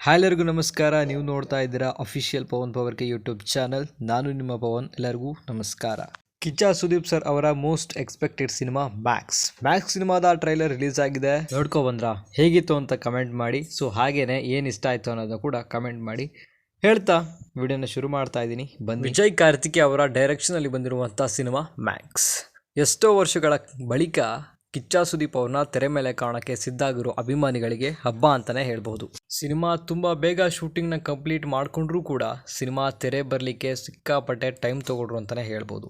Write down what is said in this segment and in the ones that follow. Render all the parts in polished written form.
ಎಲ್ಲರಿಗೂ ನಮಸ್ಕಾರ. ನೀವು ನೋಡ್ತಾ ಇದ್ದೀರಾ ಅಫಿಷಿಯಲ್ ಪವನ್ ಪವರ್ ಕೆ ಯೂಟ್ಯೂಬ್ ಚಾನಲ್. ನಾನು ನಿಮ್ಮ ಪವನ್. ಎಲ್ಲರಿಗೂ ನಮಸ್ಕಾರ. ಕಿಚ್ಚ ಸುದೀಪ್ ಸರ್ ಅವರ ಮೋಸ್ಟ್ ಎಕ್ಸ್ಪೆಕ್ಟೆಡ್ ಸಿನಿಮಾ ಮ್ಯಾಕ್ಸ್ ಸಿನಿಮಾದ ಟ್ರೈಲರ್ ರಿಲೀಸ್ ಆಗಿದೆ. ನೋಡ್ಕೊ ಬಂದ್ರಾ? ಹೇಗಿತ್ತು ಅಂತ ಕಮೆಂಟ್ ಮಾಡಿ. ಸೊ ಹಾಗೇನೆ ಏನು ಇಷ್ಟ ಆಯ್ತು ಅನ್ನೋದನ್ನ ಕೂಡ ಕಮೆಂಟ್ ಮಾಡಿ. ಹೇಳ್ತಾ ವಿಡಿಯೋನ ಶುರು ಮಾಡ್ತಾ ಇದ್ದೀನಿ. ವಿಜಯ್ ಕಾರ್ತಿಕೇಯ ಅವರ ಡೈರೆಕ್ಷನ್ ಅಲ್ಲಿ ಬಂದಿರುವಂತಹ ಸಿನಿಮಾ ಮ್ಯಾಕ್ಸ್. ಎಷ್ಟೋ ವರ್ಷಗಳ ಬಳಿಕ ಕಿಚ್ಚ ಸುದೀಪ್ ಅವ್ರನ್ನ ತೆರೆ ಮೇಲೆ ಕಾಣಕ್ಕೆ ಸಿದ್ಧಾಗಿರೋ ಅಭಿಮಾನಿಗಳಿಗೆ ಹಬ್ಬ ಅಂತಾನೆ ಹೇಳ್ಬಹುದು. ಸಿನಿಮಾ ತುಂಬಾ ಬೇಗ ಶೂಟಿಂಗ್ನ ಕಂಪ್ಲೀಟ್ ಮಾಡ್ಕೊಂಡ್ರೂ ಕೂಡ ಸಿನಿಮಾ ತೆರೆ ಬರಲಿಕ್ಕೆ ಸಿಕ್ಕಾಪಟ್ಟೆ ಟೈಮ್ ತಗೊಂಡ್ರು ಅಂತಾನೆ ಹೇಳ್ಬೋದು.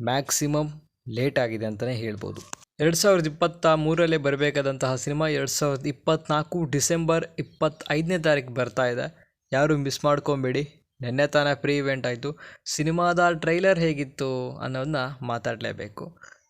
ಮ್ಯಾಕ್ಸಿಮಮ್ ಲೇಟ್ ಆಗಿದೆ ಅಂತಾನೆ ಹೇಳ್ಬೋದು. 2023 ಬರಬೇಕಾದಂತಹ ಸಿನಿಮಾ 2024 ಡಿಸೆಂಬರ್ 25ನೇ ತಾರೀಕು ಬರ್ತಾ ಇದೆ. ಯಾರು ಮಿಸ್ ಮಾಡ್ಕೊಬೇಡಿ. ನೆನ್ನೆ ತಾನೇ ಪ್ರೀ ಇವೆಂಟ್ ಆಯಿತು. ಸಿನಿಮಾದ ಟ್ರೈಲರ್ ಹೇಗಿತ್ತು ಅನ್ನೋದನ್ನ ಮಾತಾಡಲೇಬೇಕು.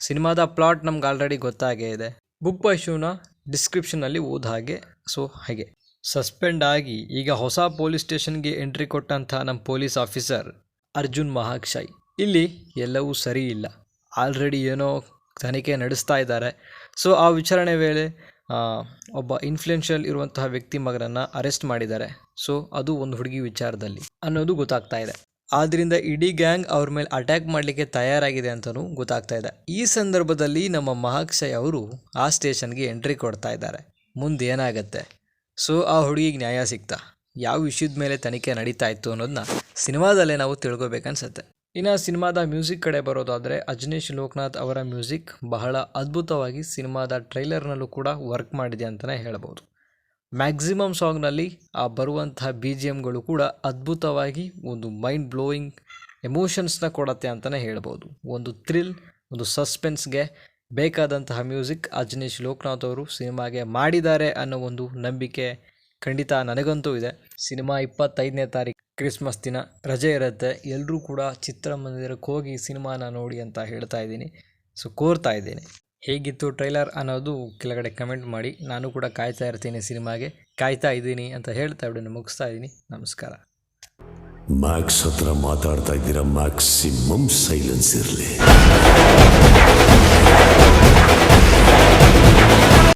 ಸಿನಿಮಾದ ಪ್ಲಾಟ್ ನಮ್ಗೆ ಆಲ್ರೆಡಿ ಗೊತ್ತಾಗೇ ಇದೆ. ಬುಕ್ ಬೈ ಶೂನ ಡಿಸ್ಕ್ರಿಪ್ಷನಲ್ಲಿ ಓದ ಹಾಗೆ. ಸೊ ಹಾಗೆ ಸಸ್ಪೆಂಡ್ ಆಗಿ ಈಗ ಹೊಸ ಪೊಲೀಸ್ ಸ್ಟೇಷನ್ಗೆ ಎಂಟ್ರಿ ಕೊಟ್ಟಂಥ ನಮ್ಮ ಪೊಲೀಸ್ ಆಫೀಸರ್ ಅರ್ಜುನ್ ಮಹಾಕ್ಷಯ್. ಇಲ್ಲಿ ಎಲ್ಲವೂ ಸರಿ ಇಲ್ಲ. ಆಲ್ರೆಡಿ ಏನೋ ತನಿಖೆ ನಡೆಸ್ತಾ ಇದ್ದಾರೆ. ಸೊ ಆ ವಿಚಾರಣೆ ವೇಳೆ ಒಬ್ಬ ಇನ್ಫ್ಲೂಯೆನ್ಷಿಯಲ್ ಇರುವಂತಹ ವ್ಯಕ್ತಿ ಮಗನನ್ನು ಅರೆಸ್ಟ್ ಮಾಡಿದ್ದಾರೆ. ಸೊ ಅದು ಒಂದು ಹುಡುಗಿ ವಿಚಾರದಲ್ಲಿ ಅನ್ನೋದು ಗೊತ್ತಾಗ್ತಾ ಇದೆ. ಆದ್ದರಿಂದ ಇಡೀ ಗ್ಯಾಂಗ್ ಅವ್ರ ಮೇಲೆ ಅಟ್ಯಾಕ್ ಮಾಡಲಿಕ್ಕೆ ತಯಾರಾಗಿದೆ ಅಂತಲೂ ಗೊತ್ತಾಗ್ತಾ ಇದೆ. ಈ ಸಂದರ್ಭದಲ್ಲಿ ನಮ್ಮ ಮಹಾಕ್ಷಯ್ ಅವರು ಆ ಸ್ಟೇಷನ್ಗೆ ಎಂಟ್ರಿ ಕೊಡ್ತಾ ಇದ್ದಾರೆ. ಮುಂದೆ ಏನಾಗತ್ತೆ? ಸೊ ಆ ಹುಡುಗಿಗೆ ನ್ಯಾಯ ಸಿಗ್ತಾ? ಯಾವ ವಿಷಯದ ಮೇಲೆ ತನಿಖೆ ನಡೀತಾ ಇತ್ತು ಅನ್ನೋದನ್ನ ಸಿನಿಮಾದಲ್ಲೇ ನಾವು ತಿಳ್ಕೊಬೇಕನ್ಸುತ್ತೆ. ಇನ್ನು ಸಿನಿಮಾದ ಮ್ಯೂಸಿಕ್ ಕಡೆ ಬರೋದಾದರೆ ಅಜನೀಶ್ ಲೋಕನಾಥ್ ಅವರ ಮ್ಯೂಸಿಕ್ ಬಹಳ ಅದ್ಭುತವಾಗಿ ಸಿನಿಮಾದ ಟ್ರೈಲರ್ನಲ್ಲೂ ಕೂಡ ವರ್ಕ್ ಮಾಡಿದೆ ಅಂತಲೇ ಹೇಳ್ಬೋದು. ಮ್ಯಾಕ್ಸಿಮಮ್ ಸಾಂಗ್ನಲ್ಲಿ ಬರುವಂತಹ BGMಗಳು ಕೂಡ ಅದ್ಭುತವಾಗಿ ಒಂದು ಮೈಂಡ್ ಬ್ಲೋಯಿಂಗ್ ಎಮೋಷನ್ಸ್ನ ಕೊಡತ್ತೆ ಅಂತಲೇ ಹೇಳ್ಬೋದು. ಒಂದು ಥ್ರಿಲ್, ಒಂದು ಸಸ್ಪೆನ್ಸ್ಗೆ ಬೇಕಾದಂತಹ ಮ್ಯೂಸಿಕ್ ಅಜನೀಶ್ ಲೋಕನಾಥ್ ಅವರು ಸಿನಿಮಾಗೆ ಮಾಡಿದ್ದಾರೆ ಅನ್ನೋ ಒಂದು ನಂಬಿಕೆ ಖಂಡಿತ ನನಗಂತೂ ಇದೆ. ಸಿನಿಮಾ 25ನೇ ತಾರೀಕು ಕ್ರಿಸ್ಮಸ್ ದಿನ ರಜೆ ಇರುತ್ತೆ. ಎಲ್ಲರೂ ಕೂಡ ಚಿತ್ರಮಂದಿರಕ್ಕೆ ಹೋಗಿ ಸಿನಿಮಾನ ನೋಡಿ ಅಂತ ಹೇಳ್ತಾ ಇದ್ದೀನಿ. ಸೊ ಕೋರ್ತಾ ಇದ್ದೀನಿ. ಹೇಗಿತ್ತು ಟ್ರೈಲರ್ ಅನ್ನೋದು ಕೆಳಗಡೆ ಕಮೆಂಟ್ ಮಾಡಿ. ನಾನು ಕೂಡ ಕಾಯ್ತಾ ಇರ್ತೀನಿ, ಸಿನಿಮಾಗೆ ಕಾಯ್ತಾ ಇದ್ದೀನಿ ಅಂತ ಹೇಳ್ತಾ ವಿಡಿಯೋನ ಮುಗಿಸ್ತಾ ಇದ್ದೀನಿ. ನಮಸ್ಕಾರ. ಮ್ಯಾಕ್ಸ್ ಹತ್ರ ಮಾತಾಡ್ತಾ ಇದ್ದೀರಾ? ಮ್ಯಾಕ್ಸಿಮಮ್ ಸೈಲೆನ್ಸ್ ಇರಲಿ.